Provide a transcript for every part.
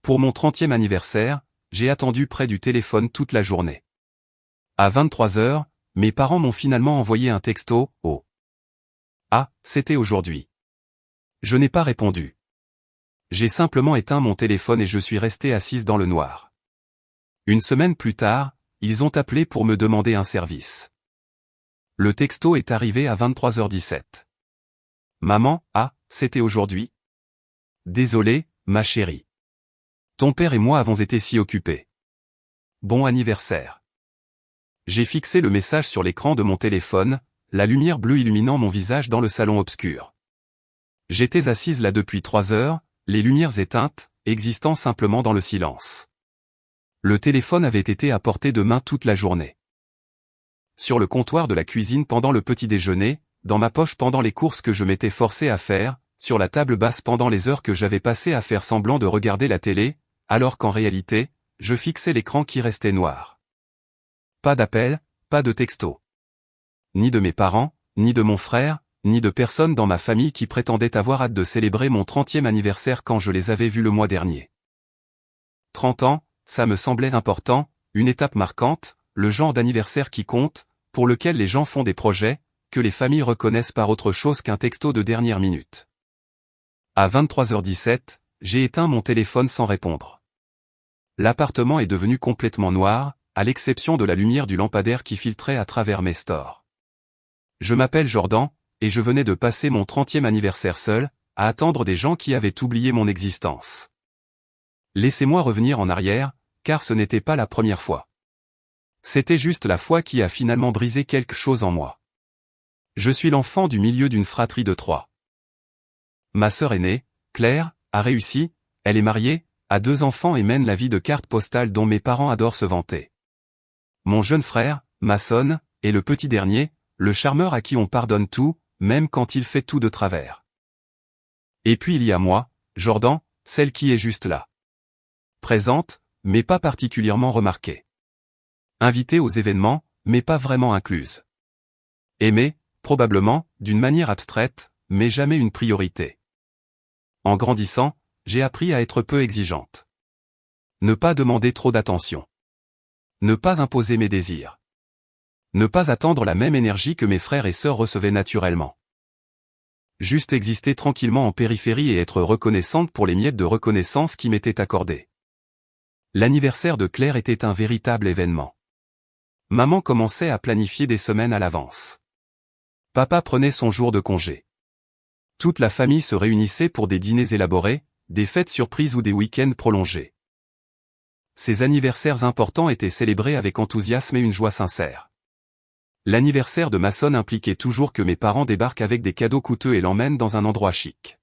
Pour mon 30e anniversaire, j'ai attendu près du téléphone toute la journée. À 23 heures, mes parents m'ont finalement envoyé un texto, « Oh. Ah, c'était aujourd'hui. » Je n'ai pas répondu. J'ai simplement éteint mon téléphone et je suis restée assise dans le noir. Une semaine plus tard, ils ont appelé pour me demander un service. Le texto est arrivé à 23h17. Maman, ah, c'était aujourd'hui? Désolé, ma chérie. Ton père et moi avons été si occupés. Bon anniversaire. J'ai fixé le message sur l'écran de mon téléphone, la lumière bleue illuminant mon visage dans le salon obscur. J'étais assise là depuis 3 heures, les lumières éteintes, existant simplement dans le silence. Le téléphone avait été à portée de main toute la journée. Sur le comptoir de la cuisine pendant le petit déjeuner, dans ma poche pendant les courses que je m'étais forcé à faire, sur la table basse pendant les heures que j'avais passées à faire semblant de regarder la télé, alors qu'en réalité, je fixais l'écran qui restait noir. Pas d'appel, pas de texto. Ni de mes parents, ni de mon frère, ni de personne dans ma famille qui prétendait avoir hâte de célébrer mon 30e anniversaire quand je les avais vus le mois dernier. 30 ans, ça me semblait important, une étape marquante, le genre d'anniversaire qui compte, pour lequel les gens font des projets, que les familles reconnaissent par autre chose qu'un texto de dernière minute. À 23h17, j'ai éteint mon téléphone sans répondre. L'appartement est devenu complètement noir, à l'exception de la lumière du lampadaire qui filtrait à travers mes stores. Je m'appelle Jordan, et je venais de passer mon 30e anniversaire seul, à attendre des gens qui avaient oublié mon existence. Laissez-moi revenir en arrière, car ce n'était pas la première fois. C'était juste la fois qui a finalement brisé quelque chose en moi. Je suis l'enfant du milieu d'une fratrie de 3. Ma sœur aînée, Claire, a réussi, elle est mariée, a 2 enfants et mène la vie de carte postale dont mes parents adorent se vanter. Mon jeune frère, Mason, est le petit dernier, le charmeur à qui on pardonne tout, même quand il fait tout de travers. Et puis il y a moi, Jordan, celle qui est juste là. Présente, mais pas particulièrement remarquée. Invitée aux événements, mais pas vraiment incluse. Aimée, probablement, d'une manière abstraite, mais jamais une priorité. En grandissant, j'ai appris à être peu exigeante. Ne pas demander trop d'attention. Ne pas imposer mes désirs. Ne pas attendre la même énergie que mes frères et sœurs recevaient naturellement. Juste exister tranquillement en périphérie et être reconnaissante pour les miettes de reconnaissance qui m'étaient accordées. L'anniversaire de Claire était un véritable événement. Maman commençait à planifier des semaines à l'avance. Papa prenait son jour de congé. Toute la famille se réunissait pour des dîners élaborés, des fêtes surprises ou des week-ends prolongés. Ces anniversaires importants étaient célébrés avec enthousiasme et une joie sincère. L'anniversaire de Mason impliquait toujours que mes parents débarquent avec des cadeaux coûteux et l'emmènent dans un endroit chic.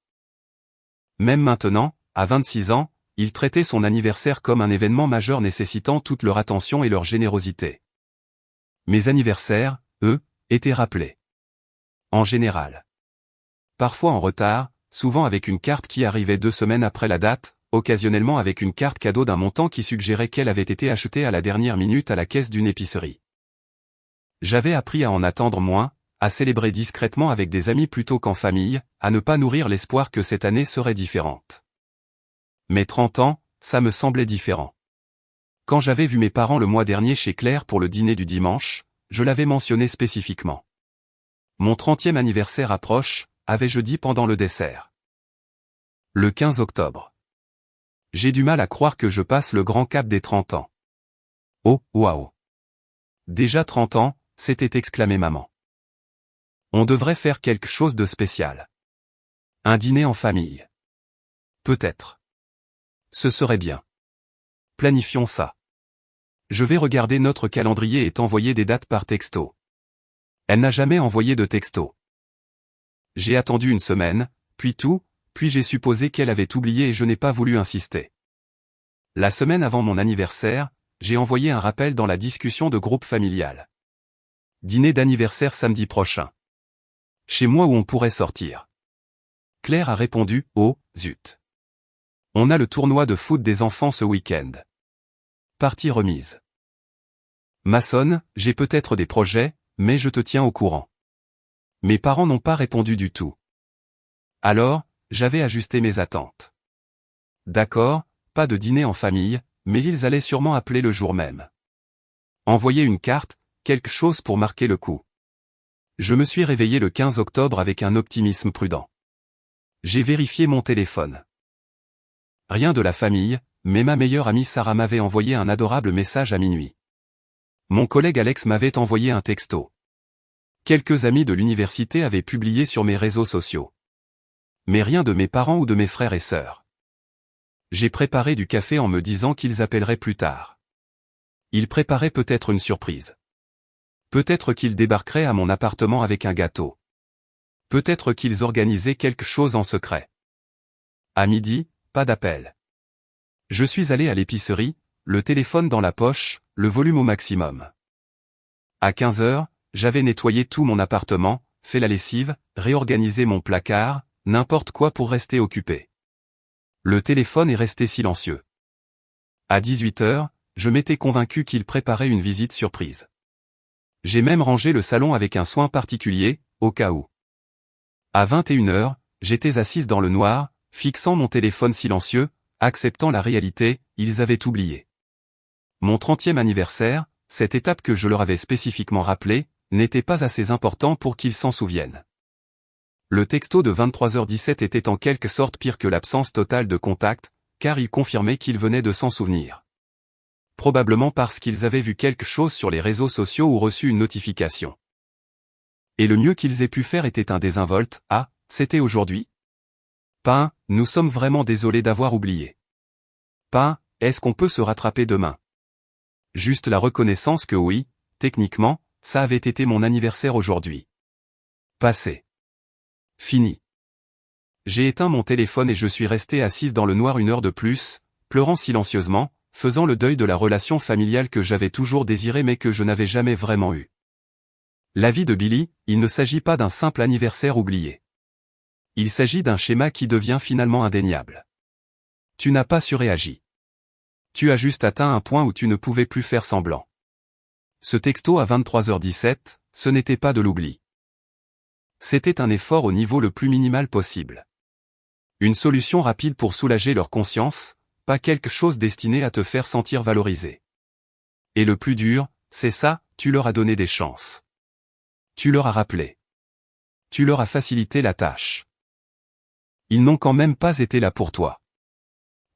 Même maintenant, à 26 ans, il traitait son anniversaire comme un événement majeur nécessitant toute leur attention et leur générosité. Mes anniversaires, eux, étaient rappelés. En général. Parfois en retard, souvent avec une carte qui arrivait 2 semaines après la date, occasionnellement avec une carte cadeau d'un montant qui suggérait qu'elle avait été achetée à la dernière minute à la caisse d'une épicerie. J'avais appris à en attendre moins, à célébrer discrètement avec des amis plutôt qu'en famille, à ne pas nourrir l'espoir que cette année serait différente. Mais 30 ans, ça me semblait différent. Quand j'avais vu mes parents le mois dernier chez Claire pour le dîner du dimanche, je l'avais mentionné spécifiquement. Mon 30e anniversaire approche, avais-je dit pendant le dessert. Le 15 octobre. J'ai du mal à croire que je passe le grand cap des 30 ans. Oh, waouh. Déjà 30 ans, s'était exclamé maman. On devrait faire quelque chose de spécial. Un dîner en famille. Peut-être. Ce serait bien. Planifions ça. Je vais regarder notre calendrier et t'envoyer des dates par texto. Elle n'a jamais envoyé de texto. J'ai attendu une semaine, puis j'ai supposé qu'elle avait oublié et je n'ai pas voulu insister. La semaine avant mon anniversaire, j'ai envoyé un rappel dans la discussion de groupe familial. Dîner d'anniversaire samedi prochain. Chez moi où on pourrait sortir. Claire a répondu, oh, zut. On a le tournoi de foot des enfants ce week-end. Partie remise. Mason, j'ai peut-être des projets, mais je te tiens au courant. Mes parents n'ont pas répondu du tout. Alors, j'avais ajusté mes attentes. D'accord, pas de dîner en famille, mais ils allaient sûrement appeler le jour même. Envoyer une carte, quelque chose pour marquer le coup. Je me suis réveillé le 15 octobre avec un optimisme prudent. J'ai vérifié mon téléphone. Rien de la famille, mais ma meilleure amie Sarah m'avait envoyé un adorable message à minuit. Mon collègue Alex m'avait envoyé un texto. Quelques amis de l'université avaient publié sur mes réseaux sociaux. Mais rien de mes parents ou de mes frères et sœurs. J'ai préparé du café en me disant qu'ils appelleraient plus tard. Ils préparaient peut-être une surprise. Peut-être qu'ils débarqueraient à mon appartement avec un gâteau. Peut-être qu'ils organisaient quelque chose en secret. À midi, pas d'appel. Je suis allé à l'épicerie, le téléphone dans la poche, le volume au maximum. À 15 heures, j'avais nettoyé tout mon appartement, fait la lessive, réorganisé mon placard, n'importe quoi pour rester occupé. Le téléphone est resté silencieux. À 18 heures, je m'étais convaincu qu'il préparait une visite surprise. J'ai même rangé le salon avec un soin particulier, au cas où. À 21 heures, j'étais assise dans le noir, fixant mon téléphone silencieux, acceptant la réalité, ils avaient oublié. Mon 30e anniversaire, cette étape que je leur avais spécifiquement rappelée, n'était pas assez important pour qu'ils s'en souviennent. Le texto de 23h17 était en quelque sorte pire que l'absence totale de contact, car il confirmait qu'ils venaient de s'en souvenir. Probablement parce qu'ils avaient vu quelque chose sur les réseaux sociaux ou reçu une notification. Et le mieux qu'ils aient pu faire était un désinvolte, ah, c'était aujourd'hui ? Pas, nous sommes vraiment désolés d'avoir oublié. Pas, est-ce qu'on peut se rattraper demain ? Juste la reconnaissance que oui, techniquement, ça avait été mon anniversaire aujourd'hui. Passé. Fini. J'ai éteint mon téléphone et je suis resté assise dans le noir une heure de plus, pleurant silencieusement, faisant le deuil de la relation familiale que j'avais toujours désirée mais que je n'avais jamais vraiment eue. La vie de Billy, il ne s'agit pas d'un simple anniversaire oublié. Il s'agit d'un schéma qui devient finalement indéniable. Tu n'as pas surréagi. Tu as juste atteint un point où tu ne pouvais plus faire semblant. Ce texto à 23h17, ce n'était pas de l'oubli. C'était un effort au niveau le plus minimal possible. Une solution rapide pour soulager leur conscience, pas quelque chose destiné à te faire sentir valorisé. Et le plus dur, c'est ça, tu leur as donné des chances. Tu leur as rappelé. Tu leur as facilité la tâche. Ils n'ont quand même pas été là pour toi.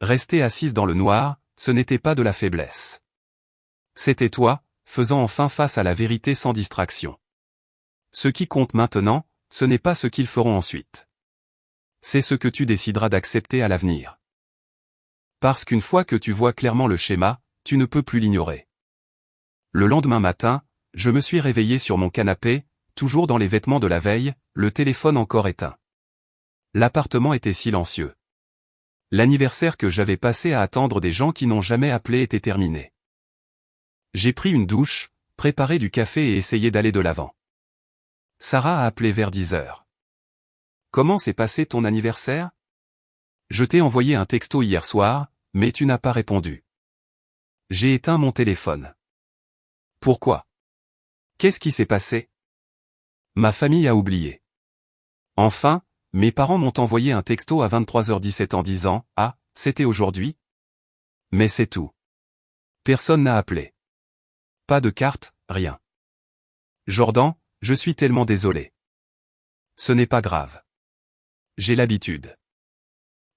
Rester assise dans le noir, ce n'était pas de la faiblesse. C'était toi, faisant enfin face à la vérité sans distraction. Ce qui compte maintenant, ce n'est pas ce qu'ils feront ensuite. C'est ce que tu décideras d'accepter à l'avenir. Parce qu'une fois que tu vois clairement le schéma, tu ne peux plus l'ignorer. Le lendemain matin, je me suis réveillé sur mon canapé, toujours dans les vêtements de la veille, le téléphone encore éteint. L'appartement était silencieux. L'anniversaire que j'avais passé à attendre des gens qui n'ont jamais appelé était terminé. J'ai pris une douche, préparé du café et essayé d'aller de l'avant. Sarah a appelé vers 10 heures. Comment s'est passé ton anniversaire ? Je t'ai envoyé un texto hier soir, mais tu n'as pas répondu. J'ai éteint mon téléphone. Pourquoi ? Qu'est-ce qui s'est passé ? Ma famille a oublié. Enfin, mes parents m'ont envoyé un texto à 23h17 en disant « Ah, c'était aujourd'hui ?» Mais c'est tout. Personne n'a appelé. Pas de carte, rien. Jordan, je suis tellement désolé. Ce n'est pas grave. J'ai l'habitude.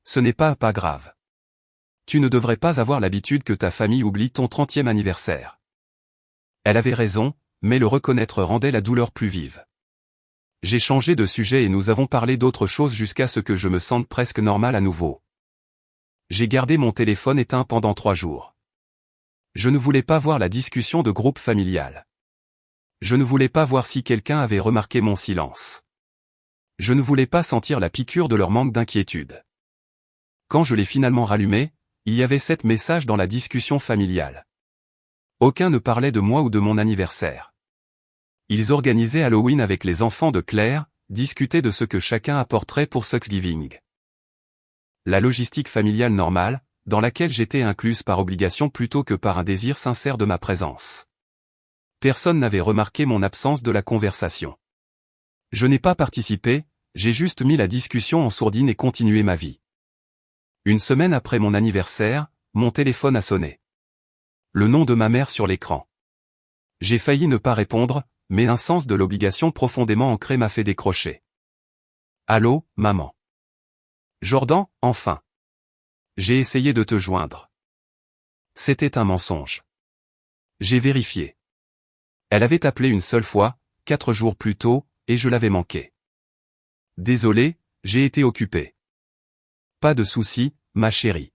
Ce n'est pas grave. Tu ne devrais pas avoir l'habitude que ta famille oublie ton 30e anniversaire. Elle avait raison, mais le reconnaître rendait la douleur plus vive. J'ai changé de sujet et nous avons parlé d'autre chose jusqu'à ce que je me sente presque normal à nouveau. J'ai gardé mon téléphone éteint pendant 3 jours. Je ne voulais pas voir la discussion de groupe familial. Je ne voulais pas voir si quelqu'un avait remarqué mon silence. Je ne voulais pas sentir la piqûre de leur manque d'inquiétude. Quand je l'ai finalement rallumé, il y avait 7 messages dans la discussion familiale. Aucun ne parlait de moi ou de mon anniversaire. Ils organisaient Halloween avec les enfants de Claire, discutaient de ce que chacun apporterait pour Thanksgiving. La logistique familiale normale, dans laquelle j'étais incluse par obligation plutôt que par un désir sincère de ma présence. Personne n'avait remarqué mon absence de la conversation. Je n'ai pas participé, j'ai juste mis la discussion en sourdine et continué ma vie. Une semaine après mon anniversaire, mon téléphone a sonné. Le nom de ma mère sur l'écran. J'ai failli ne pas répondre, mais un sens de l'obligation profondément ancré m'a fait décrocher. Allô, maman. Jordan, enfin. J'ai essayé de te joindre. C'était un mensonge. J'ai vérifié. Elle avait appelé une seule fois, 4 jours plus tôt, et je l'avais manqué. Désolé, j'ai été occupé. Pas de souci, ma chérie.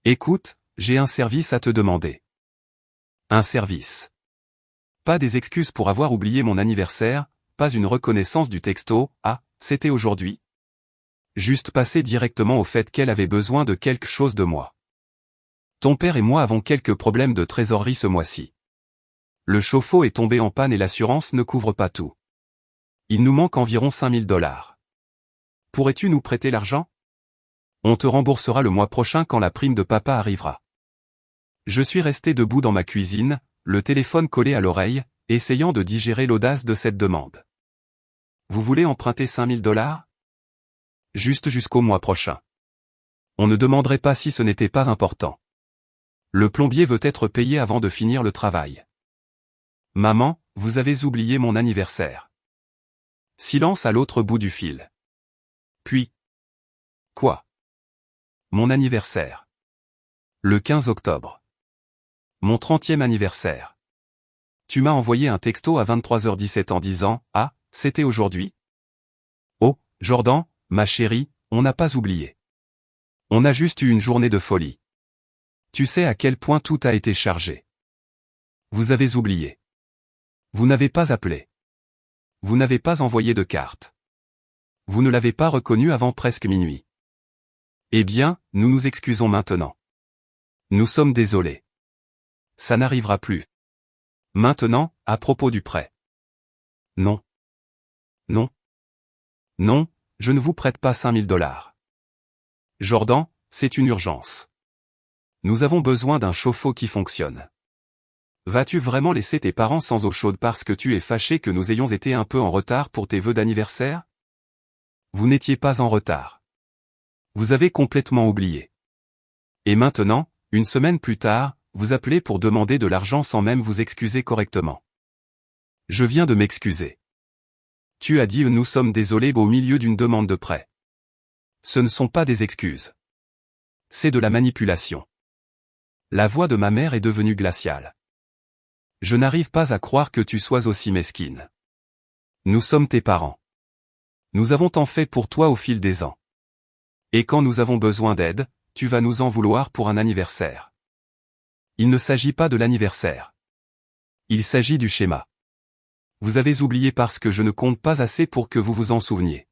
Écoute, j'ai un service à te demander. Un service. Pas des excuses pour avoir oublié mon anniversaire, pas une reconnaissance du texto, ah, c'était aujourd'hui. Juste passer directement au fait qu'elle avait besoin de quelque chose de moi. Ton père et moi avons quelques problèmes de trésorerie ce mois-ci. Le chauffe-eau est tombé en panne et l'assurance ne couvre pas tout. Il nous manque environ 5 000 $. Pourrais-tu nous prêter l'argent? On te remboursera le mois prochain quand la prime de papa arrivera. Je suis resté debout dans ma cuisine, le téléphone collé à l'oreille, essayant de digérer l'audace de cette demande. Vous voulez emprunter 5 000 $? Juste jusqu'au mois prochain. On ne demanderait pas si ce n'était pas important. Le plombier veut être payé avant de finir le travail. Maman, vous avez oublié mon anniversaire. Silence à l'autre bout du fil. Puis. Quoi? Mon anniversaire. Le 15 octobre. Mon 30e anniversaire. Tu m'as envoyé un texto à 23h17 en disant « Ah, c'était aujourd'hui ?» Oh, Jordan, ma chérie, on n'a pas oublié. On a juste eu une journée de folie. Tu sais à quel point tout a été chargé. Vous avez oublié. Vous n'avez pas appelé. Vous n'avez pas envoyé de carte. Vous ne l'avez pas reconnu avant presque minuit. Eh bien, nous nous excusons maintenant. Nous sommes désolés. Ça n'arrivera plus. Maintenant, à propos du prêt. Non. Non. Non, je ne vous prête pas 5 000 $. Jordan, c'est une urgence. Nous avons besoin d'un chauffe-eau qui fonctionne. Vas-tu vraiment laisser tes parents sans eau chaude parce que tu es fâché que nous ayons été un peu en retard pour tes vœux d'anniversaire? Vous n'étiez pas en retard. Vous avez complètement oublié. Et maintenant, une semaine plus tard, vous appelez pour demander de l'argent sans même vous excuser correctement. Je viens de m'excuser. Tu as dit « nous sommes désolés » au milieu d'une demande de prêt. Ce ne sont pas des excuses. C'est de la manipulation. La voix de ma mère est devenue glaciale. Je n'arrive pas à croire que tu sois aussi mesquine. Nous sommes tes parents. Nous avons tant fait pour toi au fil des ans. Et quand nous avons besoin d'aide, tu vas nous en vouloir pour un anniversaire. Il ne s'agit pas de l'anniversaire. Il s'agit du schéma. Vous avez oublié parce que je ne compte pas assez pour que vous vous en souveniez.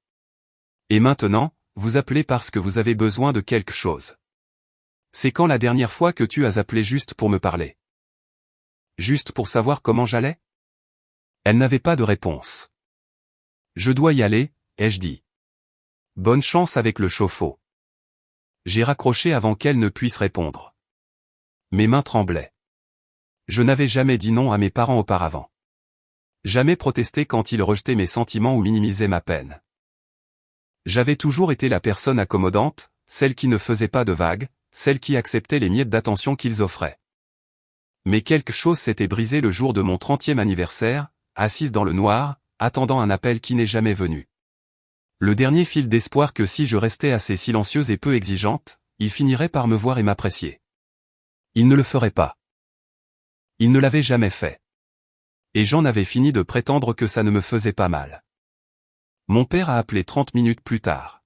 Et maintenant, vous appelez parce que vous avez besoin de quelque chose. C'est quand la dernière fois que tu as appelé juste pour me parler? Juste pour savoir comment j'allais? Elle n'avait pas de réponse. Je dois y aller, ai-je dit. Bonne chance avec le chauffe-eau. J'ai raccroché avant qu'elle ne puisse répondre. Mes mains tremblaient. Je n'avais jamais dit non à mes parents auparavant. Jamais protesté quand ils rejetaient mes sentiments ou minimisaient ma peine. J'avais toujours été la personne accommodante, celle qui ne faisait pas de vagues, celle qui acceptait les miettes d'attention qu'ils offraient. Mais quelque chose s'était brisé le jour de mon 30e anniversaire, assise dans le noir, attendant un appel qui n'est jamais venu. Le dernier fil d'espoir que si je restais assez silencieuse et peu exigeante, il finirait par me voir et m'apprécier. Il ne le ferait pas. Il ne l'avait jamais fait. Et j'en avais fini de prétendre que ça ne me faisait pas mal. Mon père a appelé 30 minutes plus tard.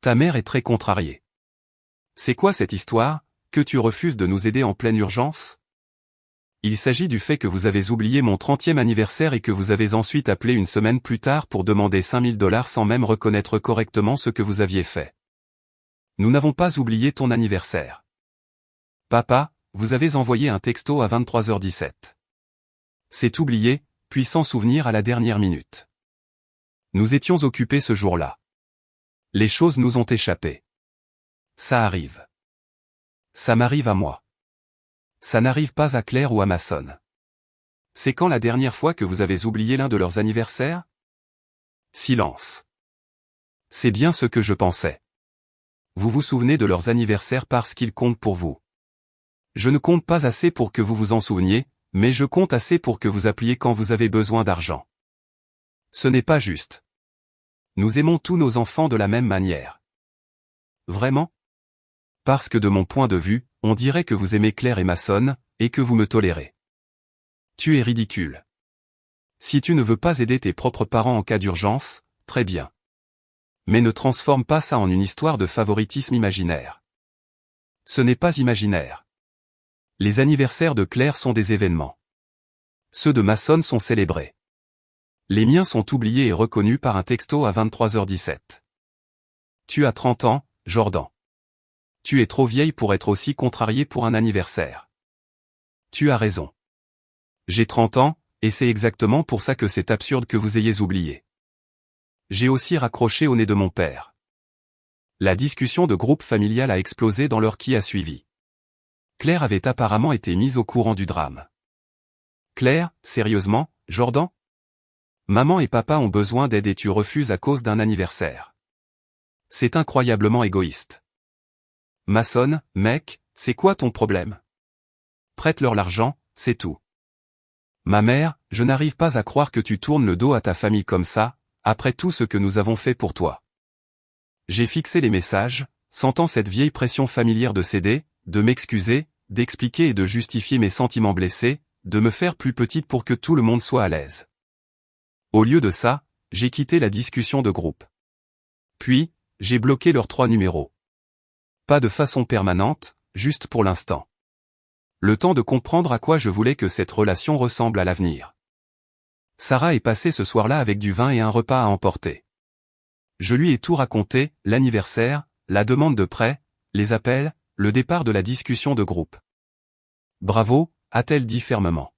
Ta mère est très contrariée. C'est quoi cette histoire, que tu refuses de nous aider en pleine urgence? Il s'agit du fait que vous avez oublié mon 30e anniversaire et que vous avez ensuite appelé une semaine plus tard pour demander 5 000 $ sans même reconnaître correctement ce que vous aviez fait. Nous n'avons pas oublié ton anniversaire. Papa, vous avez envoyé un texto à 23h17. C'est oublié, puis sans souvenir à la dernière minute. Nous étions occupés ce jour-là. Les choses nous ont échappé. Ça arrive. Ça m'arrive à moi. Ça n'arrive pas à Claire ou à Mason. C'est quand la dernière fois que vous avez oublié l'un de leurs anniversaires? Silence. C'est bien ce que je pensais. Vous vous souvenez de leurs anniversaires parce qu'ils comptent pour vous. Je ne compte pas assez pour que vous vous en souveniez, mais je compte assez pour que vous appeliez quand vous avez besoin d'argent. Ce n'est pas juste. Nous aimons tous nos enfants de la même manière. Vraiment? Parce que de mon point de vue, on dirait que vous aimez Claire et Mason, et que vous me tolérez. Tu es ridicule. Si tu ne veux pas aider tes propres parents en cas d'urgence, très bien. Mais ne transforme pas ça en une histoire de favoritisme imaginaire. Ce n'est pas imaginaire. Les anniversaires de Claire sont des événements. Ceux de Mason sont célébrés. Les miens sont oubliés et reconnus par un texto à 23h17. Tu as 30 ans, Jordan. Tu es trop vieille pour être aussi contrariée pour un anniversaire. Tu as raison. J'ai 30 ans, et c'est exactement pour ça que c'est absurde que vous ayez oublié. J'ai aussi raccroché au nez de mon père. La discussion de groupe familial a explosé dans l'heure qui a suivi. Claire avait apparemment été mise au courant du drame. Claire, sérieusement, Jordan? Maman et papa ont besoin d'aide et tu refuses à cause d'un anniversaire. C'est incroyablement égoïste. Mason, mec, c'est quoi ton problème? Prête-leur l'argent, c'est tout. Ma mère, je n'arrive pas à croire que tu tournes le dos à ta famille comme ça, après tout ce que nous avons fait pour toi. J'ai fixé les messages, sentant cette vieille pression familière de céder, de m'excuser, d'expliquer et de justifier mes sentiments blessés, de me faire plus petite pour que tout le monde soit à l'aise. Au lieu de ça, j'ai quitté la discussion de groupe. Puis, j'ai bloqué leurs 3 numéros. Pas de façon permanente, juste pour l'instant. Le temps de comprendre à quoi je voulais que cette relation ressemble à l'avenir. Sarah est passée ce soir-là avec du vin et un repas à emporter. Je lui ai tout raconté, l'anniversaire, la demande de prêt, les appels, le départ de la discussion de groupe. Bravo, a-t-elle dit fermement.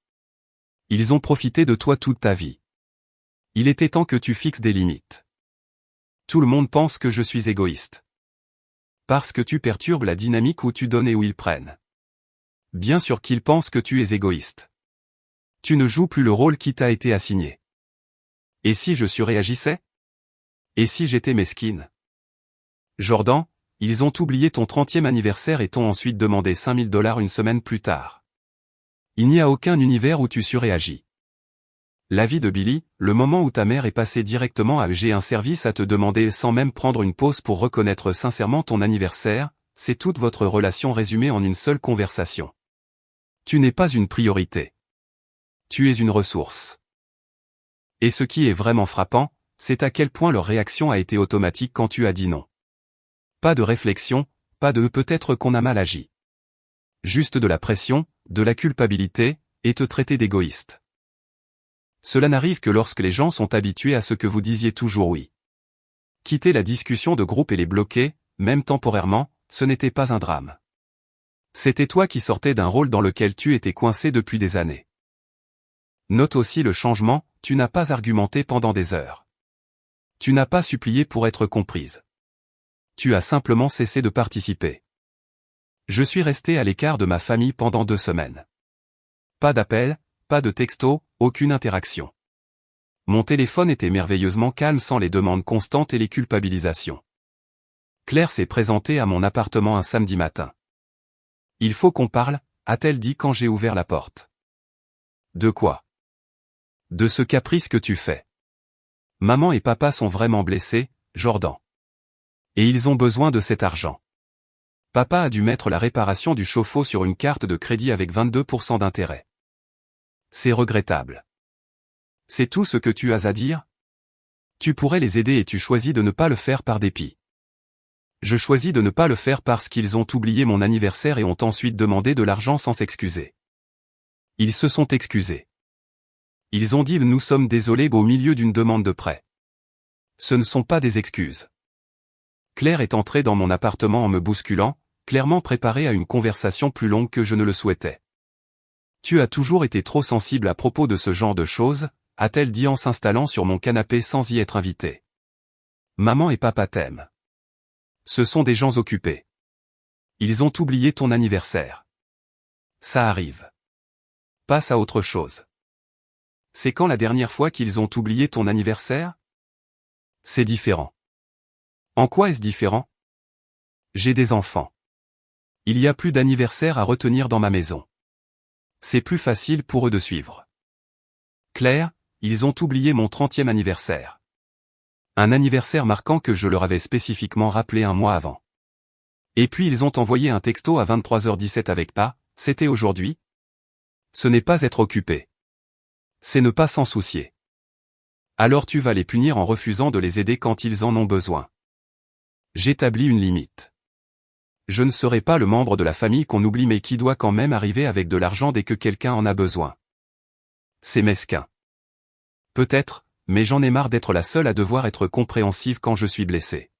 Ils ont profité de toi toute ta vie. Il était temps que tu fixes des limites. Tout le monde pense que je suis égoïste. Parce que tu perturbes la dynamique où tu donnes et où ils prennent. Bien sûr qu'ils pensent que tu es égoïste. Tu ne joues plus le rôle qui t'a été assigné. Et si je surréagissais? Et si j'étais mesquine? Jordan, ils ont oublié ton 30e anniversaire et t'ont ensuite demandé $5000 une semaine plus tard. Il n'y a aucun univers où tu surréagis. La vie de Billy, le moment où ta mère est passée directement à j'ai un service à te demander sans même prendre une pause pour reconnaître sincèrement ton anniversaire, c'est toute votre relation résumée en une seule conversation. Tu n'es pas une priorité. Tu es une ressource. Et ce qui est vraiment frappant, c'est à quel point leur réaction a été automatique quand tu as dit non. Pas de réflexion, pas de peut-être qu'on a mal agi. Juste de la pression, de la culpabilité, et te traiter d'égoïste. Cela n'arrive que lorsque les gens sont habitués à ce que vous disiez toujours oui. Quitter la discussion de groupe et les bloquer, même temporairement, ce n'était pas un drame. C'était toi qui sortais d'un rôle dans lequel tu étais coincé depuis des années. Note aussi le changement, tu n'as pas argumenté pendant des heures. Tu n'as pas supplié pour être comprise. Tu as simplement cessé de participer. Je suis resté à l'écart de ma famille pendant 2 semaines. Pas d'appel, pas de texto, aucune interaction. Mon téléphone était merveilleusement calme sans les demandes constantes et les culpabilisations. Claire s'est présentée à mon appartement un samedi matin. Il faut qu'on parle, a-t-elle dit quand j'ai ouvert la porte. De quoi? De ce caprice que tu fais. Maman et papa sont vraiment blessés, Jordan. Et ils ont besoin de cet argent. Papa a dû mettre la réparation du chauffe-eau sur une carte de crédit avec 22% d'intérêt. C'est regrettable. C'est tout ce que tu as à dire? Tu pourrais les aider et tu choisis de ne pas le faire par dépit. Je choisis de ne pas le faire parce qu'ils ont oublié mon anniversaire et ont ensuite demandé de l'argent sans s'excuser. Ils se sont excusés. Ils ont dit nous sommes désolés au milieu d'une demande de prêt. Ce ne sont pas des excuses. Claire est entrée dans mon appartement en me bousculant, clairement préparée à une conversation plus longue que je ne le souhaitais. Tu as toujours été trop sensible à propos de ce genre de choses, a-t-elle dit en s'installant sur mon canapé sans y être invitée. Maman et papa t'aiment. Ce sont des gens occupés. Ils ont oublié ton anniversaire. Ça arrive. Passe à autre chose. C'est quand la dernière fois qu'ils ont oublié ton anniversaire? C'est différent. En quoi est-ce différent? J'ai des enfants. Il y a plus d'anniversaires à retenir dans ma maison. C'est plus facile pour eux de suivre. Claire, ils ont oublié mon 30e anniversaire. Un anniversaire marquant que je leur avais spécifiquement rappelé un mois avant. Et puis ils ont envoyé un texto à 23h17 avec pas, c'était aujourd'hui. Ce n'est pas être occupé. C'est ne pas s'en soucier. Alors tu vas les punir en refusant de les aider quand ils en ont besoin. J'établis une limite. Je ne serai pas le membre de la famille qu'on oublie mais qui doit quand même arriver avec de l'argent dès que quelqu'un en a besoin. C'est mesquin. Peut-être, mais j'en ai marre d'être la seule à devoir être compréhensive quand je suis blessée.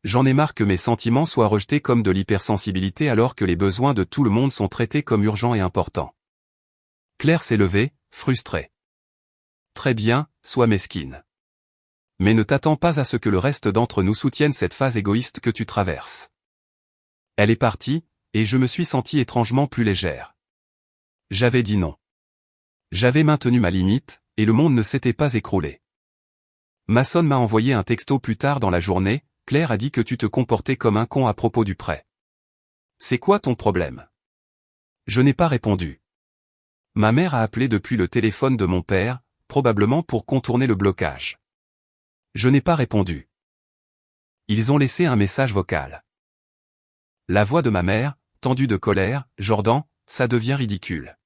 J'en ai marre que mes sentiments soient rejetés comme de l'hypersensibilité alors que les besoins de tout le monde sont traités comme urgents et importants. Claire s'est levée, frustrée. Très bien, sois mesquine. Mais ne t'attends pas à ce que le reste d'entre nous soutienne cette phase égoïste que tu traverses. Elle est partie, et je me suis sentie étrangement plus légère. J'avais dit non. J'avais maintenu ma limite, et le monde ne s'était pas écroulé. Mason m'a envoyé un texto plus tard dans la journée, Claire a dit que tu te comportais comme un con à propos du prêt. C'est quoi ton problème? Je n'ai pas répondu. Ma mère a appelé depuis le téléphone de mon père, probablement pour contourner le blocage. Je n'ai pas répondu. Ils ont laissé un message vocal. La voix de ma mère, tendue de colère, Jordan, ça devient ridicule.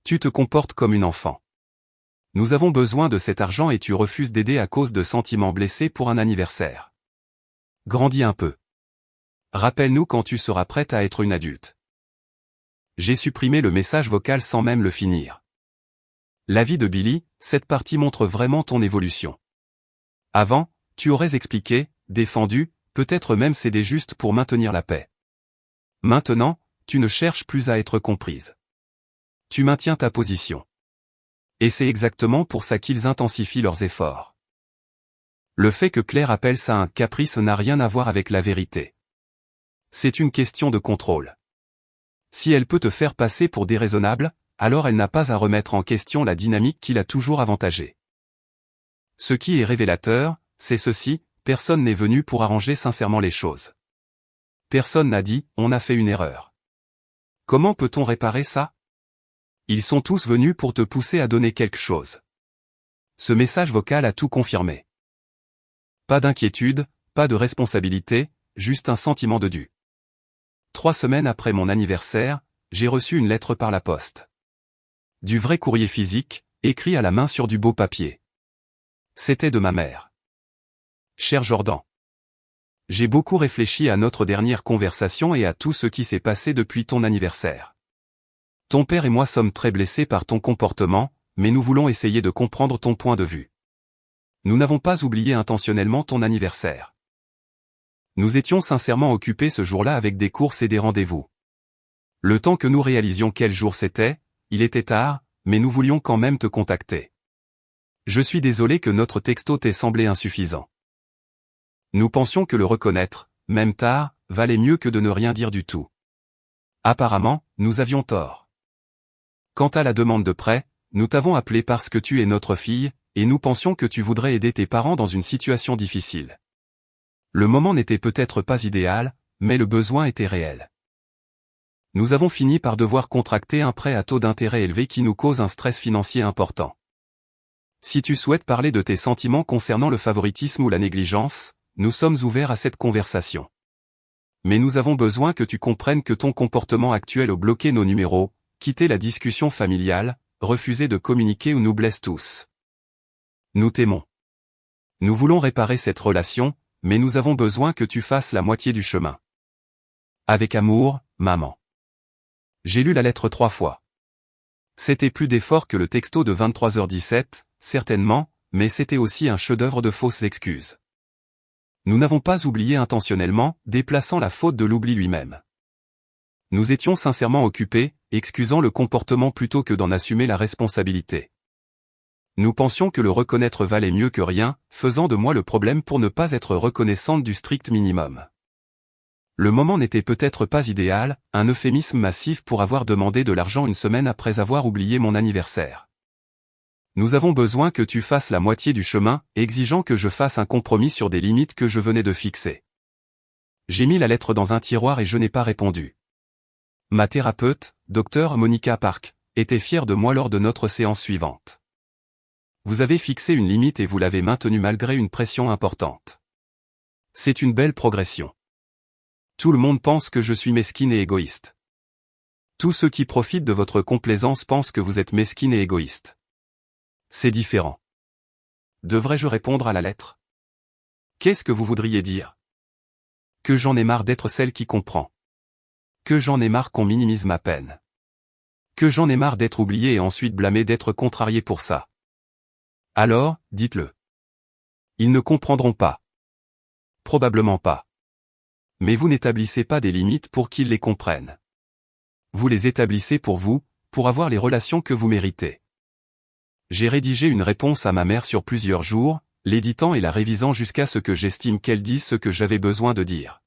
Tu te comportes comme une enfant. Nous avons besoin de cet argent et tu refuses d'aider à cause de sentiments blessés pour un anniversaire. Grandis un peu. Rappelle-nous quand tu seras prête à être une adulte. J'ai supprimé le message vocal sans même le finir. L'avis de Billy, cette partie montre vraiment ton évolution. Avant, tu aurais expliqué, défendu, peut-être même cédé juste pour maintenir la paix. Maintenant, tu ne cherches plus à être comprise. Tu maintiens ta position. Et c'est exactement pour ça qu'ils intensifient leurs efforts. Le fait que Claire appelle ça un caprice n'a rien à voir avec la vérité. C'est une question de contrôle. Si elle peut te faire passer pour déraisonnable, alors elle n'a pas à remettre en question la dynamique qui l'a toujours avantagée. Ce qui est révélateur, c'est ceci, personne n'est venu pour arranger sincèrement les choses. Personne n'a dit, on a fait une erreur. Comment peut-on réparer ça? Ils sont tous venus pour te pousser à donner quelque chose. Ce message vocal a tout confirmé. Pas d'inquiétude, pas de responsabilité, juste un sentiment de dû. 3 semaines après mon anniversaire, j'ai reçu une lettre par la poste. Du vrai courrier physique, écrit à la main sur du beau papier. C'était de ma mère. Cher Jordan. J'ai beaucoup réfléchi à notre dernière conversation et à tout ce qui s'est passé depuis ton anniversaire. Ton père et moi sommes très blessés par ton comportement, mais nous voulons essayer de comprendre ton point de vue. Nous n'avons pas oublié intentionnellement ton anniversaire. Nous étions sincèrement occupés ce jour-là avec des courses et des rendez-vous. Le temps que nous réalisions quel jour c'était, il était tard, mais nous voulions quand même te contacter. Je suis désolé que notre texto t'ait semblé insuffisant. Nous pensions que le reconnaître, même tard, valait mieux que de ne rien dire du tout. Apparemment, nous avions tort. Quant à la demande de prêt, nous t'avons appelé parce que tu es notre fille, et nous pensions que tu voudrais aider tes parents dans une situation difficile. Le moment n'était peut-être pas idéal, mais le besoin était réel. Nous avons fini par devoir contracter un prêt à taux d'intérêt élevé qui nous cause un stress financier important. Si tu souhaites parler de tes sentiments concernant le favoritisme ou la négligence, nous sommes ouverts à cette conversation. Mais nous avons besoin que tu comprennes que ton comportement actuel a bloqué nos numéros, quitter la discussion familiale, refuser de communiquer ou nous blesse tous. Nous t'aimons. Nous voulons réparer cette relation, mais nous avons besoin que tu fasses la moitié du chemin. Avec amour, maman. J'ai lu la lettre 3 fois. C'était plus d'effort que le texto de 23h17, certainement, mais c'était aussi un chef-d'œuvre de fausses excuses. Nous n'avons pas oublié intentionnellement, déplaçant la faute de l'oubli lui-même. Nous étions sincèrement occupés, excusant le comportement plutôt que d'en assumer la responsabilité. Nous pensions que le reconnaître valait mieux que rien, faisant de moi le problème pour ne pas être reconnaissante du strict minimum. Le moment n'était peut-être pas idéal, un euphémisme massif pour avoir demandé de l'argent une semaine après avoir oublié mon anniversaire. Nous avons besoin que tu fasses la moitié du chemin, exigeant que je fasse un compromis sur des limites que je venais de fixer. J'ai mis la lettre dans un tiroir et je n'ai pas répondu. Ma thérapeute, Dr Monica Park, était fière de moi lors de notre séance suivante. Vous avez fixé une limite et vous l'avez maintenue malgré une pression importante. C'est une belle progression. Tout le monde pense que je suis mesquine et égoïste. Tous ceux qui profitent de votre complaisance pensent que vous êtes mesquine et égoïste. C'est différent. Devrais-je répondre à la lettre? Qu'est-ce que vous voudriez dire? Que j'en ai marre d'être celle qui comprend. Que j'en ai marre qu'on minimise ma peine. Que j'en ai marre d'être oublié et ensuite blâmé d'être contrarié pour ça. Alors, dites-le. Ils ne comprendront pas. Probablement pas. Mais vous n'établissez pas des limites pour qu'ils les comprennent. Vous les établissez pour vous, pour avoir les relations que vous méritez. J'ai rédigé une réponse à ma mère sur plusieurs jours, l'éditant et la révisant jusqu'à ce que j'estime qu'elle dise ce que j'avais besoin de dire.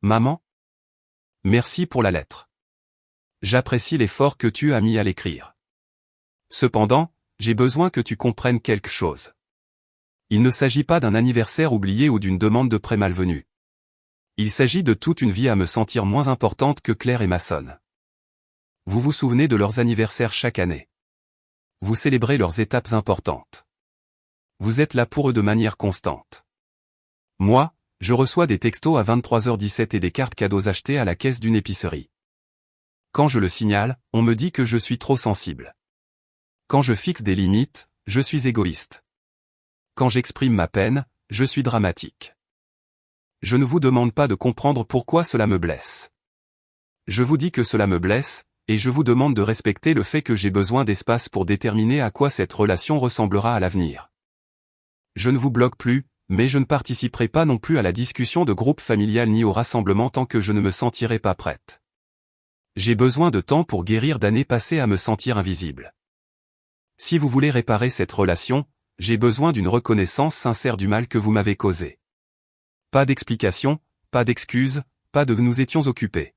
Maman? Merci pour la lettre. J'apprécie l'effort que tu as mis à l'écrire. Cependant, j'ai besoin que tu comprennes quelque chose. Il ne s'agit pas d'un anniversaire oublié ou d'une demande de prêt malvenu. Il s'agit de toute une vie à me sentir moins importante que Claire et Mason. Vous vous souvenez de leurs anniversaires chaque année. Vous célébrez leurs étapes importantes. Vous êtes là pour eux de manière constante. Moi, je reçois des textos à 23h17 et des cartes cadeaux achetées à la caisse d'une épicerie. Quand je le signale, on me dit que je suis trop sensible. Quand je fixe des limites, je suis égoïste. Quand j'exprime ma peine, je suis dramatique. Je ne vous demande pas de comprendre pourquoi cela me blesse. Je vous dis que cela me blesse, et je vous demande de respecter le fait que j'ai besoin d'espace pour déterminer à quoi cette relation ressemblera à l'avenir. Je ne vous bloque plus, mais je ne participerai pas non plus à la discussion de groupe familial ni au rassemblement tant que je ne me sentirai pas prête. J'ai besoin de temps pour guérir d'années passées à me sentir invisible. Si vous voulez réparer cette relation, j'ai besoin d'une reconnaissance sincère du mal que vous m'avez causé. Pas d'explication, pas d'excuses, pas de nous étions occupés.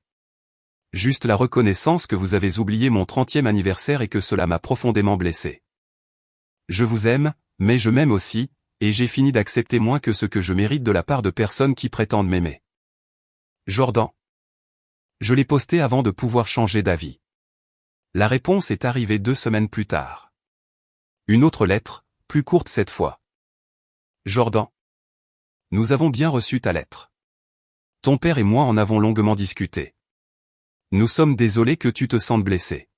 Juste la reconnaissance que vous avez oublié mon 30e anniversaire et que cela m'a profondément blessé. Je vous aime, mais je m'aime aussi, et j'ai fini d'accepter moins que ce que je mérite de la part de personnes qui prétendent m'aimer. Jordan. Je l'ai posté avant de pouvoir changer d'avis. La réponse est arrivée 2 semaines plus tard. Une autre lettre, plus courte cette fois. Jordan. Nous avons bien reçu ta lettre. Ton père et moi en avons longuement discuté. Nous sommes désolés que tu te sentes blessé.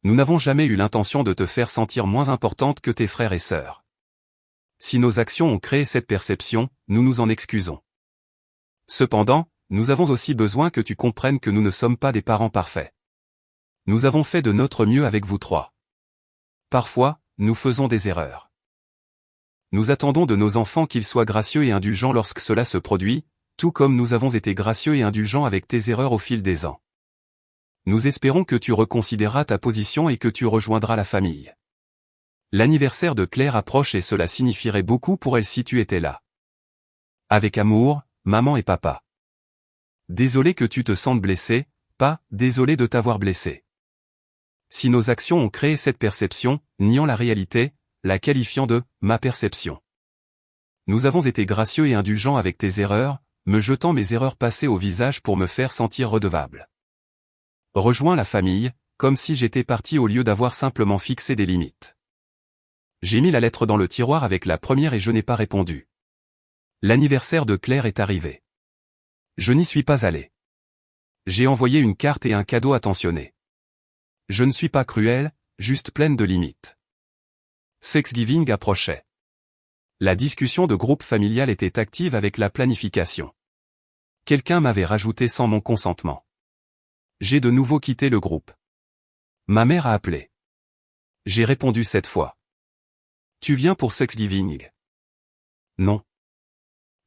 Nous n'avons jamais eu l'intention de te faire sentir moins importante que tes frères et sœurs. Si nos actions ont créé cette perception, nous nous en excusons. Cependant, nous avons aussi besoin que tu comprennes que nous ne sommes pas des parents parfaits. Nous avons fait de notre mieux avec vous trois. Parfois, nous faisons des erreurs. Nous attendons de nos enfants qu'ils soient gracieux et indulgents lorsque cela se produit, tout comme nous avons été gracieux et indulgents avec tes erreurs au fil des ans. Nous espérons que tu reconsidéreras ta position et que tu rejoindras la famille. L'anniversaire de Claire approche et cela signifierait beaucoup pour elle si tu étais là. Avec amour, maman et papa. Désolé que tu te sentes blessé, pas désolé de t'avoir blessé. Si nos actions ont créé cette perception, niant la réalité, la qualifiant de « ma perception ». Nous avons été gracieux et indulgents avec tes erreurs, me jetant mes erreurs passées au visage pour me faire sentir redevable. Rejoins la famille, comme si j'étais parti au lieu d'avoir simplement fixé des limites. J'ai mis la lettre dans le tiroir avec la première et je n'ai pas répondu. L'anniversaire de Claire est arrivé. Je n'y suis pas allé. J'ai envoyé une carte et un cadeau attentionné. Je ne suis pas cruelle, juste pleine de limites. Thanksgiving approchait. La discussion de groupe familial était active avec la planification. Quelqu'un m'avait rajouté sans mon consentement. J'ai de nouveau quitté le groupe. Ma mère a appelé. J'ai répondu cette fois. Tu viens pour Thanksgiving? Non.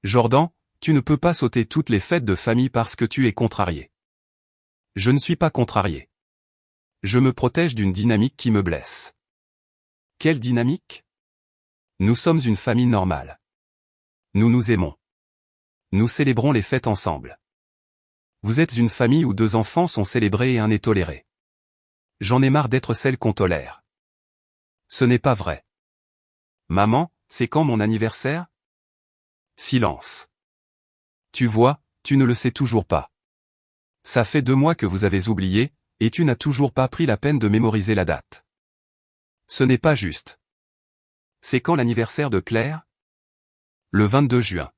Jordan, tu ne peux pas sauter toutes les fêtes de famille parce que tu es contrarié. Je ne suis pas contrarié. Je me protège d'une dynamique qui me blesse. Quelle dynamique? Nous sommes une famille normale. Nous nous aimons. Nous célébrons les fêtes ensemble. Vous êtes une famille où 2 enfants sont célébrés et un est toléré. J'en ai marre d'être celle qu'on tolère. Ce n'est pas vrai. Maman, c'est quand mon anniversaire? Silence. Tu vois, Tu ne le sais toujours pas. Ça fait 2 mois que vous avez oublié, et tu n'as toujours pas pris la peine de mémoriser la date. Ce n'est pas juste. C'est quand l'anniversaire de Claire? Le 22 juin.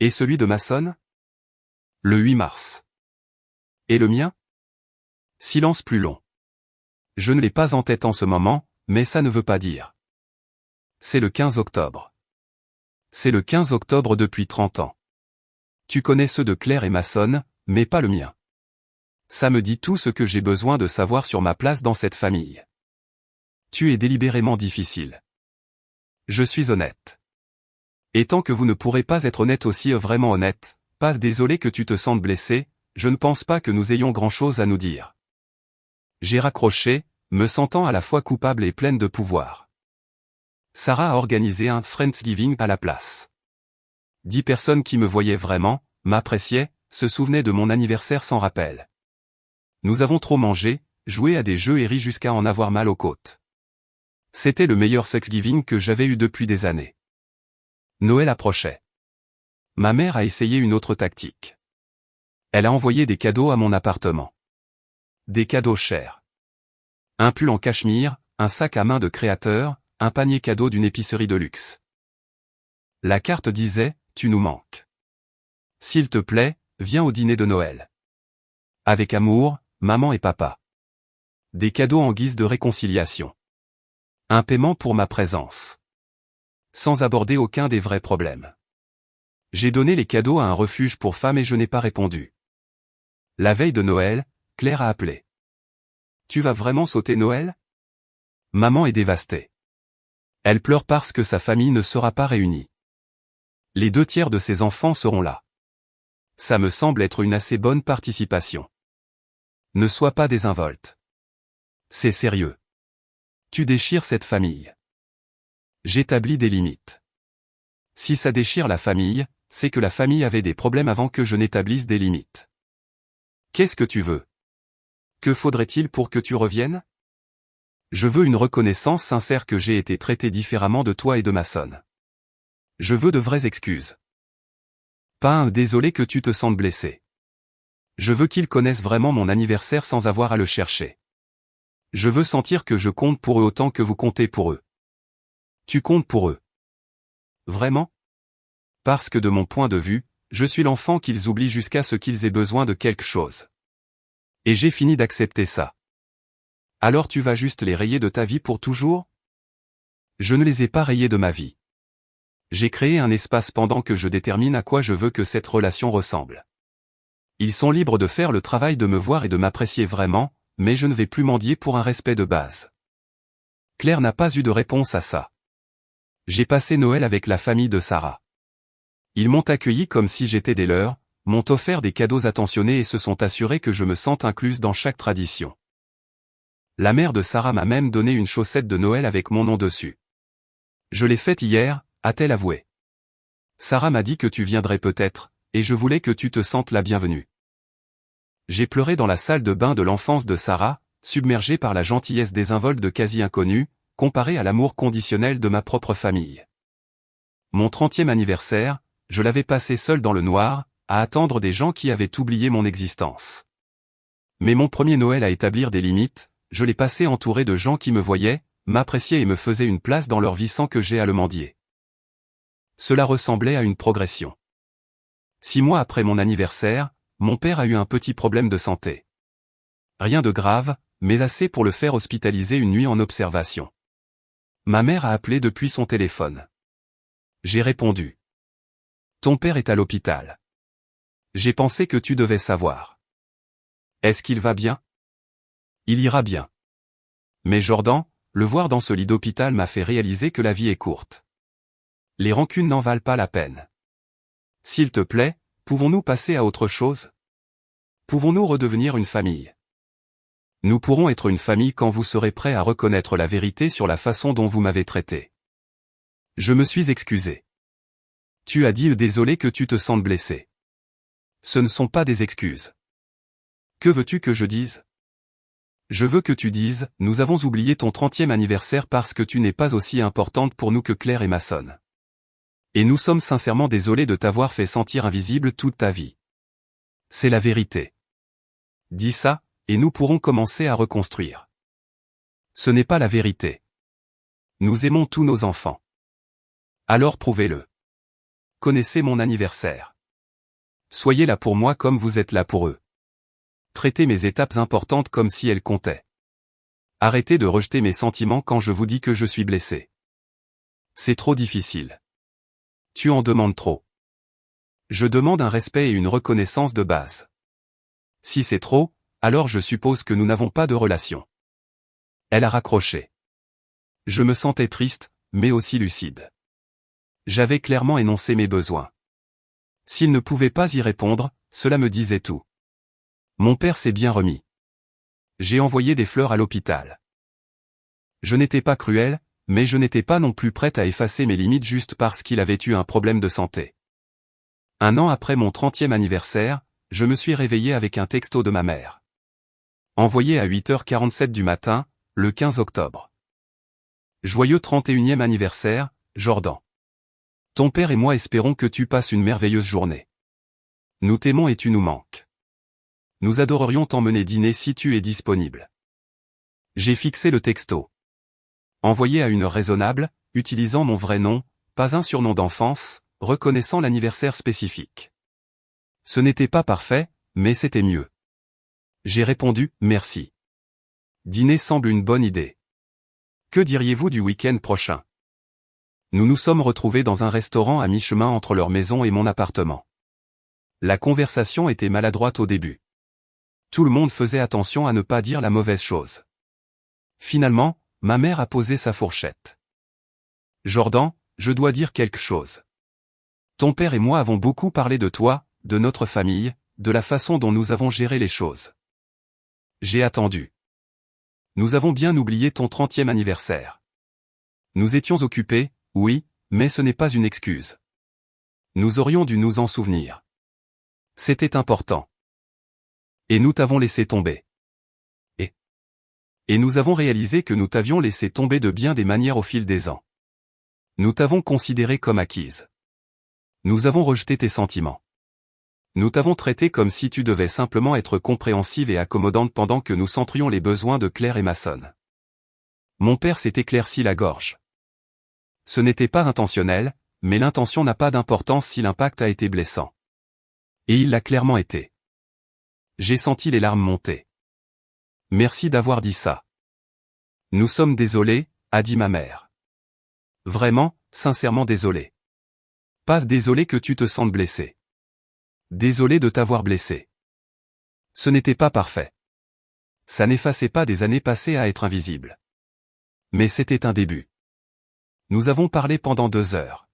Et celui de Mason? Le 8 mars. Et le mien? Silence plus long. Je ne l'ai pas en tête en ce moment, mais ça ne veut pas dire. C'est le 15 octobre. C'est le 15 octobre depuis 30 ans. Tu connais ceux de Claire et Mason, mais pas le mien. Ça me dit tout ce que j'ai besoin de savoir sur ma place dans cette famille. Tu es délibérément difficile. Je suis honnête. Et tant que vous ne pourrez pas être honnête aussi vraiment honnête, pas désolé que tu te sentes blessé, je ne pense pas que nous ayons grand-chose à nous dire. J'ai raccroché, me sentant à la fois coupable et pleine de pouvoir. Sarah a organisé un Friendsgiving à la place. 10 personnes qui me voyaient vraiment, m'appréciaient, se souvenaient de mon anniversaire sans rappel. Nous avons trop mangé, joué à des jeux et ri jusqu'à en avoir mal aux côtes. C'était le meilleur Thanksgiving que j'avais eu depuis des années. Noël approchait. Ma mère a essayé une autre tactique. Elle a envoyé des cadeaux à mon appartement. Des cadeaux chers. Un pull en cachemire, un sac à main de créateur, un panier cadeau d'une épicerie de luxe. La carte disait, tu nous manques. S'il te plaît, viens au dîner de Noël. Avec amour, maman et papa. Des cadeaux en guise de réconciliation. Un paiement pour ma présence. Sans aborder aucun des vrais problèmes. J'ai donné les cadeaux à un refuge pour femmes et je n'ai pas répondu. La veille de Noël, Claire a appelé. Tu vas vraiment sauter Noël? Maman est dévastée. Elle pleure parce que sa famille ne sera pas réunie. Les 2/3 de ses enfants seront là. Ça me semble être une assez bonne participation. Ne sois pas désinvolte. C'est sérieux. Tu déchires cette famille. J'établis des limites. Si ça déchire la famille, c'est que la famille avait des problèmes avant que je n'établisse des limites. Qu'est-ce que tu veux? Que faudrait-il pour que tu reviennes? Je veux une reconnaissance sincère que j'ai été traité différemment de toi et de Mason. Je veux de vraies excuses. Pas un désolé que tu te sentes blessé. Je veux qu'ils connaissent vraiment mon anniversaire sans avoir à le chercher. Je veux sentir que je compte pour eux autant que vous comptez pour eux. Tu comptes pour eux. Vraiment? Parce que de mon point de vue, je suis l'enfant qu'ils oublient jusqu'à ce qu'ils aient besoin de quelque chose. Et j'ai fini d'accepter ça. Alors tu vas juste les rayer de ta vie pour toujours? Je ne les ai pas rayés de ma vie. J'ai créé un espace pendant que je détermine à quoi je veux que cette relation ressemble. Ils sont libres de faire le travail de me voir et de m'apprécier vraiment, mais je ne vais plus mendier pour un respect de base. Claire n'a pas eu de réponse à ça. J'ai passé Noël avec la famille de Sarah. Ils m'ont accueilli comme si j'étais des leurs, m'ont offert des cadeaux attentionnés et se sont assurés que je me sente incluse dans chaque tradition. La mère de Sarah m'a même donné une chaussette de Noël avec mon nom dessus. Je l'ai faite hier, a-t-elle avoué. Sarah m'a dit que tu viendrais peut-être, et je voulais que tu te sentes la bienvenue. J'ai pleuré dans la salle de bain de l'enfance de Sarah, submergé par la gentillesse désinvolte de quasi-inconnus, comparé à l'amour conditionnel de ma propre famille. Mon 30e anniversaire, je l'avais passé seul dans le noir, à attendre des gens qui avaient oublié mon existence. Mais mon premier Noël à établir des limites, je l'ai passé entouré de gens qui me voyaient, m'appréciaient et me faisaient une place dans leur vie sans que j'aie à le mendier. Cela ressemblait à une progression. 6 mois après mon anniversaire, mon père a eu un petit problème de santé. Rien de grave, mais assez pour le faire hospitaliser une nuit en observation. Ma mère a appelé depuis son téléphone. J'ai répondu. Ton père est à l'hôpital. J'ai pensé que tu devais savoir. Est-ce qu'il va bien? Il ira bien. Mais Jordan, le voir dans ce lit d'hôpital m'a fait réaliser que la vie est courte. Les rancunes n'en valent pas la peine. S'il te plaît, pouvons-nous passer à autre chose? Pouvons-nous redevenir une famille? Nous pourrons être une famille quand vous serez prêt à reconnaître la vérité sur la façon dont vous m'avez traité. Je me suis excusé. Tu as dit désolé que tu te sentes blessé. Ce ne sont pas des excuses. Que veux-tu que je dise? Je veux que tu dises, nous avons oublié ton 30e anniversaire parce que tu n'es pas aussi importante pour nous que Claire et Mason. Et nous sommes sincèrement désolés de t'avoir fait sentir invisible toute ta vie. C'est la vérité. Dis ça, et nous pourrons commencer à reconstruire. Ce n'est pas la vérité. Nous aimons tous nos enfants. Alors prouvez-le. Connaissez mon anniversaire. Soyez là pour moi comme vous êtes là pour eux. Traitez mes étapes importantes comme si elles comptaient. Arrêtez de rejeter mes sentiments quand je vous dis que je suis blessé. C'est trop difficile. Tu en demandes trop. Je demande un respect et une reconnaissance de base. Si c'est trop, alors je suppose que nous n'avons pas de relation. Elle a raccroché. Je me sentais triste, mais aussi lucide. J'avais clairement énoncé mes besoins. S'il ne pouvait pas y répondre, cela me disait tout. Mon père s'est bien remis. J'ai envoyé des fleurs à l'hôpital. Je n'étais pas cruel, mais je n'étais pas non plus prête à effacer mes limites juste parce qu'il avait eu un problème de santé. Un an après mon 30e anniversaire, je me suis réveillé avec un texto de ma mère. Envoyé à 8h47 du matin, le 15 octobre. Joyeux 31e anniversaire, Jordan. Ton père et moi espérons que tu passes une merveilleuse journée. Nous t'aimons et tu nous manques. Nous adorerions t'emmener dîner si tu es disponible. J'ai fixé le texto. Envoyé à une heure raisonnable, utilisant mon vrai nom, pas un surnom d'enfance, reconnaissant l'anniversaire spécifique. Ce n'était pas parfait, mais c'était mieux. J'ai répondu, merci. Dîner semble une bonne idée. Que diriez-vous du week-end prochain? Nous nous sommes retrouvés dans un restaurant à mi-chemin entre leur maison et mon appartement. La conversation était maladroite au début. Tout le monde faisait attention à ne pas dire la mauvaise chose. Finalement, ma mère a posé sa fourchette. Jordan, je dois dire quelque chose. Ton père et moi avons beaucoup parlé de toi, de notre famille, de la façon dont nous avons géré les choses. J'ai attendu. Nous avons bien oublié ton 30e anniversaire. Nous étions occupés, oui, mais ce n'est pas une excuse. Nous aurions dû nous en souvenir. C'était important. Et nous t'avons laissé tomber. Et nous avons réalisé que nous t'avions laissé tomber de bien des manières au fil des ans. Nous t'avons considéré comme acquise. Nous avons rejeté tes sentiments. Nous t'avons traité comme si tu devais simplement être compréhensive et accommodante pendant que nous centrions les besoins de Claire et Mason. Mon père s'est éclairci la gorge. Ce n'était pas intentionnel, mais l'intention n'a pas d'importance si l'impact a été blessant. Et il l'a clairement été. J'ai senti les larmes monter. Merci d'avoir dit ça. Nous sommes désolés, a dit ma mère. Vraiment, sincèrement désolé. Pas désolé que tu te sentes blessé. Désolé de t'avoir blessé. Ce n'était pas parfait. Ça n'effaçait pas des années passées à être invisible. Mais c'était un début. Nous avons parlé pendant 2 heures.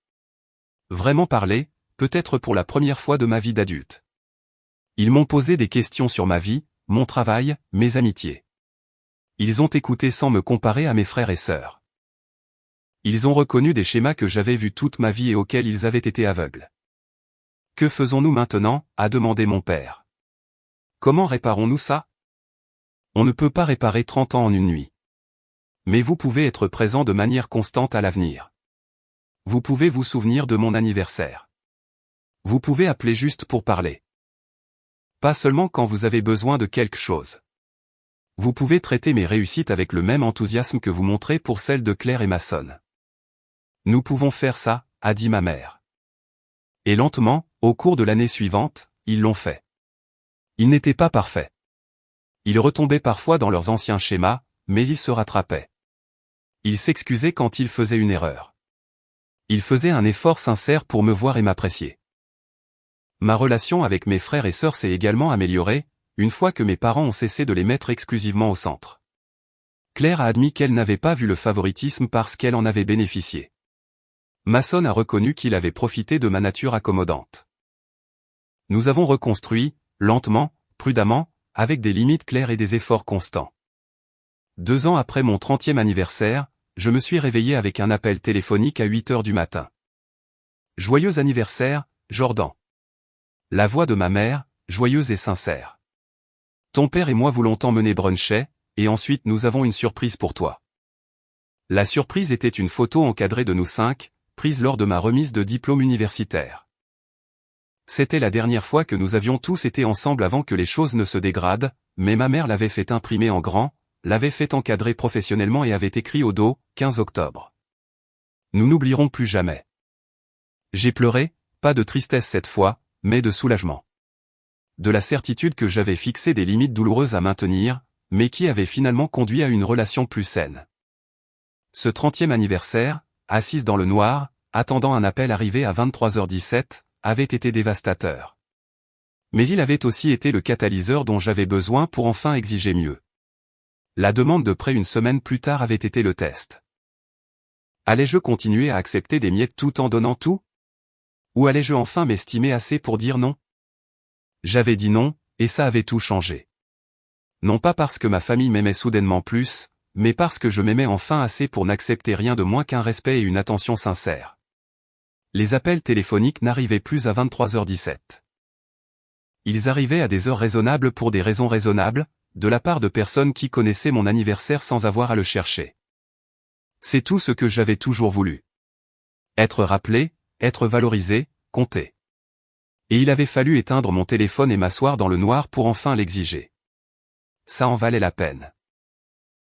Vraiment parlé, peut-être pour la première fois de ma vie d'adulte. Ils m'ont posé des questions sur ma vie, mon travail, mes amitiés. Ils ont écouté sans me comparer à mes frères et sœurs. Ils ont reconnu des schémas que j'avais vus toute ma vie et auxquels ils avaient été aveugles. Que faisons-nous maintenant, a demandé mon père. Comment réparons-nous ça? On ne peut pas réparer 30 ans en une nuit. Mais vous pouvez être présent de manière constante à l'avenir. Vous pouvez vous souvenir de mon anniversaire. Vous pouvez appeler juste pour parler. Pas seulement quand vous avez besoin de quelque chose. Vous pouvez traiter mes réussites avec le même enthousiasme que vous montrez pour celles de Claire et Mason. Nous pouvons faire ça, a dit ma mère. Et lentement, au cours de l'année suivante, ils l'ont fait. Ils n'étaient pas parfaits. Ils retombaient parfois dans leurs anciens schémas, mais ils se rattrapaient. Ils s'excusaient quand ils faisaient une erreur. Ils faisaient un effort sincère pour me voir et m'apprécier. Ma relation avec mes frères et sœurs s'est également améliorée, une fois que mes parents ont cessé de les mettre exclusivement au centre. Claire a admis qu'elle n'avait pas vu le favoritisme parce qu'elle en avait bénéficié. Mason a reconnu qu'il avait profité de ma nature accommodante. Nous avons reconstruit, lentement, prudemment, avec des limites claires et des efforts constants. 2 ans après mon 30e anniversaire, je me suis réveillé avec un appel téléphonique à 8h du matin. Joyeux anniversaire, Jordan. La voix de ma mère, joyeuse et sincère. Ton père et moi voulons t'emmener bruncher, et ensuite nous avons une surprise pour toi. La surprise était une photo encadrée de nous 5, prise lors de ma remise de diplôme universitaire. C'était la dernière fois que nous avions tous été ensemble avant que les choses ne se dégradent, mais ma mère l'avait fait imprimer en grand, l'avait fait encadrer professionnellement et avait écrit au dos, 15 octobre. Nous n'oublierons plus jamais. J'ai pleuré, pas de tristesse cette fois, mais de soulagement. De la certitude que j'avais fixé des limites douloureuses à maintenir, mais qui avaient finalement conduit à une relation plus saine. Ce 30e anniversaire, assise dans le noir, attendant un appel arrivé à 23h17, avait été dévastateur. Mais il avait aussi été le catalyseur dont j'avais besoin pour enfin exiger mieux. La demande de prêt une semaine plus tard avait été le test. Allais-je continuer à accepter des miettes tout en donnant tout? Ou allais-je enfin m'estimer assez pour dire non? J'avais dit non, et ça avait tout changé. Non pas parce que ma famille m'aimait soudainement plus, mais parce que je m'aimais enfin assez pour n'accepter rien de moins qu'un respect et une attention sincère. Les appels téléphoniques n'arrivaient plus à 23h17. Ils arrivaient à des heures raisonnables pour des raisons raisonnables, de la part de personnes qui connaissaient mon anniversaire sans avoir à le chercher. C'est tout ce que j'avais toujours voulu. Être rappelé, être valorisé, compter. Et il avait fallu éteindre mon téléphone et m'asseoir dans le noir pour enfin l'exiger. Ça en valait la peine.